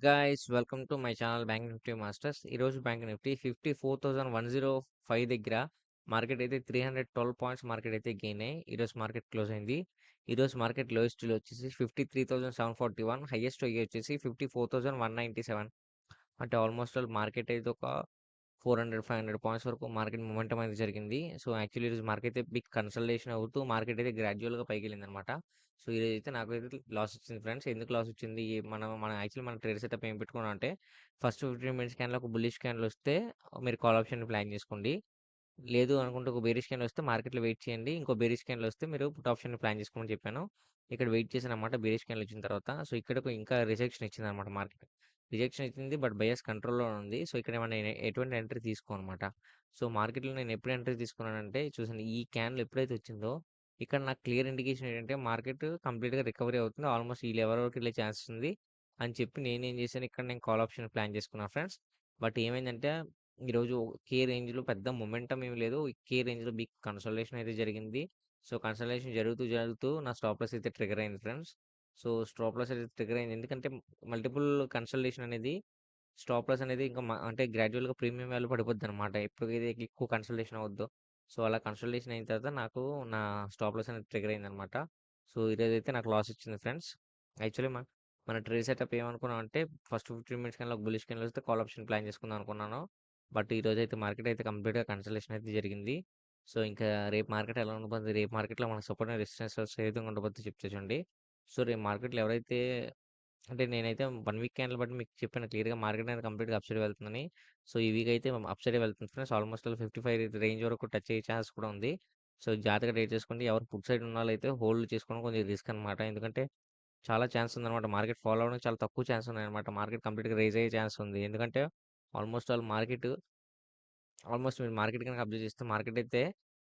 Guys welcome to my channel bank Nifty masters. ఈరోజు bank Nifty 54,105 దగ్గర market అయితే 312 points market అయితే gain అయ్యి ఈరోజు మార్కెట్ క్లోజ్ అయింది. ఈరోజు మార్కెట్ లోయెస్ట్ వచ్చేసి 53,741, హైయెస్ట్ వచ్చేసి 54,197. అంటే ఆల్మోస్ట్ ఆల్ మార్కెట్ అయితే ఒక 400-500 పాయింట్స్ వరకు మార్కెట్ మొమెంటం అయితే జరిగింది. సో యాక్చువల్లీ ఈరోజు మార్కెట్ అయితే బిగ్ కన్సల్టేషన్ అవుతూ మార్కెట్ అయితే గ్రాడ్యువల్గా పైకి వెళ్ళింది అనమాట. సో ఇదైతే నాకైతే లాస్ వచ్చింది ఫ్రెండ్స్. ఎందుకు లాస్ వచ్చింది? మన యాక్చువల్లీ మన ట్రేడ్ సెటప్ ఏం పెట్టుకున్నాం అంటే ఫస్ట్ 15 మినిట్స్ క్యాండిల్ ఒక బుల్లిష్ క్యాండిల్ వస్తే మీరు కాల్ ఆప్షన్ ప్లాన్ చేసుకోండి. లేదు అనుకుంటే ఒక బేరిష్ క్యాండిల్ వస్తే మార్కెట్‌లో వెయిట్ చేయండి. ఇంకో బేరిష్ క్యాండిల్ వస్తే మీరు పుట్ ఆప్షన్‌ని ప్లాన్ చేసుకోమని చెప్పాను. ఇక్కడ వెయిట్ చేశానన్నమాట బేరిష్ క్యాండిల్ వచ్చిన తర్వాత. సో ఇక్కడకు ఇంకా రిజెక్షన్ ఇచ్చిందన్నమాట మార్కెట్. రిజెక్షన్ ఇచ్చింది బట్ బయాస్ కంట్రోల్‌లో ఉంది. సో ఇక్కడ నేను ఎటువంటి ఎంట్రీ తీసుకోనన్నమాట. సో మార్కెట్‌లో నేను ఎప్పుడు ఎంట్రీ తీసుకున్నానంటే చూసాను ఈ క్యాండిల్ ఎప్పుడైతే వచ్చిందో ఇక్కడ నాకు క్లియర్ ఇండికేషన్ ఏంటంటే మార్కెట్ కంప్లీట్‌గా రికవరీ అవుతుంది. ఆల్మోస్ట్ ఈ లెవెల్ వరకు వెళ్ళే ఛాన్సెస్ ఉంది అని చెప్పి నేనేం చేశాను ఇక్కడ నేను కాల్ ఆప్షన్ ప్లాన్ చేసుకున్నాను ఫ్రెండ్స్. బట్ ఏమైందంటే ఈరోజు కే రేంజ్‌లో పెద్ద మొమెంటమ్ ఏమి లేదు. కే రేంజ్‌లో బిగ్ కన్సల్టేషన్ అయితే జరిగింది. సో, కన్సల్టేషన్ జరుగుతూ నా స్టాప్ లాస్ అయితే ట్రిగ్గర్ అయింది ఫ్రెండ్స్. సో, స్టాప్ లాస్ అయితే ట్రిగ్గర్ అయింది. ఎందుకంటే మల్టిపుల్ కన్సల్టేషన్ అనేది స్టాప్ లాస్ అనేది ఇంకా అంటే గ్రాడ్యువల్‌గా ప్రీమియం వాల్యూ పడిపోద్దనమాట. ఎప్పుడైతే ఎక్కువ కన్సల్టేషన్ అవుద్దో. సో, అలా కన్సల్టేషన్ అయిన తర్వాత నాకు నా స్టాప్ లాస్ అనేది ట్రిగ్గర్ అయిందనమాట. సో, ఈరోజైతే నాకు లాస్ వచ్చింది ఫ్రెండ్స్. యాక్చువల్లీ మన ట్రేడ్ సెటప్ ఏమనుకున్నామంటే ఫస్ట్ 15 మినిట్స్ కల్లా ఒక బులిష్ క్యాండిల్ వస్తే కాల్ ఆప్షన్ ప్లాన్ చేసుకుందాం అనుకున్నాను. బట్ ఈరోజైతే మార్కెట్ అయితే కంప్లీట్‌గా కన్సల్టేషన్ అయితే జరిగింది. సో, ఇంకా రేపు మార్కెట్ ఎలా ఉండబోతుంది? రేపు మార్కెట్‌లో మనకు సపోర్ట్ అండ్ రెసిస్టెన్స్ లెవెల్స్ ఏ విధంగా ఉండబోద్దో చెప్తా చూడండి. సో, రేపు మార్కెట్‌లో ఎవరైతే అంటే నేనైతే 1 వీక్ క్యాండిల్ బట్టి మీకు చెప్పాను క్లియర్‌గా మార్కెట్ అనేది కంప్లీట్‌గా అప్ సైడ్ వెళ్తుందని. సో, ఈ వీక్ అయితే అప్ సైడే వెళ్తుంది ఫ్రెండ్స్. ఆల్మోస్ట్ ఆల్ 55 రేంజ్ వరకు టచ్ అయ్యే ఛాన్స్ కూడా ఉంది. సో, జాగ్రత్తగా ట్రేడ్ చేసుకోండి. ఎవరు పుట్ సైడ్ ఉన్నోళ్ళైతే హోల్డ్ చేసుకోవడం కొంచెం రిస్క్ అనమాట. ఎందుకంటే చాలా ఛాన్స్ ఉందనమాట. మార్కెట్ ఫాలో అవ్వడానికి చాలా తక్కువ ఛాన్స్ ఉన్నాయన్నమాట. మార్కెట్ కంప్లీట్‌గా రైజ్ అయ్యే ఛాన్స్ ఉంది. ఎందుకంటే ఆల్మోస్ట్ మీరు మార్కెట్ గనుక అబ్జర్వ్ చేస్తే మార్కెట్ అయితే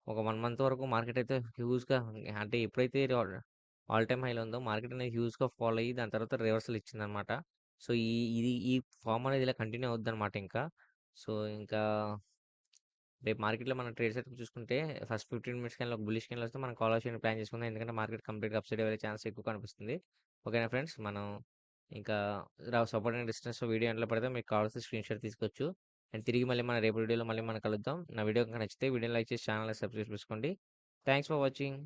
ఒక 1 మంత్ వరకు మార్కెట్ అయితే హ్యూజ్‌గా అంటే ఎప్పుడైతే ఆల్ టైమ్ హైలో ఉందో మార్కెట్ అనేది హ్యూజ్‌గా ఫాల్ అయ్యి దాని తర్వాత రివర్సల్ ఇచ్చిందనమాట. సో, ఈ ఫార్మ్ అనేది ఇలా కంటిన్యూ అవుద్దనమాట ఇంకా. సో, ఇంకా రేపు మార్కెట్‌లో మనం ట్రేడ్ సెటప్ చూసుకుంటే ఫస్ట్ 15 మినిట్స్ క్యాండిల్ ఒక బుల్లిష్ క్యాండిల్ వస్తే మనం కాల్ ఆప్షన్ ప్లాన్ చేసుకుందాం. ఎందుకంటే మార్కెట్ కంప్లీట్‌గా అప్ సైడ్ వెళ్ళే ఛాన్స్ ఎక్కువ కనిపిస్తుంది. ఓకేనా ఫ్రెండ్స్. మనం ఇంకా సపోర్ట్ అండ్ రెసిస్టెన్స్ వీడియో ఎండ్‌లో పెడితే మీకు కావాల్సిన స్క్రీన్‌షాట్ తీసుకోవచ్చు. అండ్ తిరిగి మళ్ళీ మన రేపటి వీడియోలో మళ్ళీ మనం కలుద్దాం. నా వీడియో కనుక నచ్చితే వీడియోని లైక్ చేసి ఛానల్‌ని సబ్స్క్రైబ్ చేసుకోండి. Thanks for watching.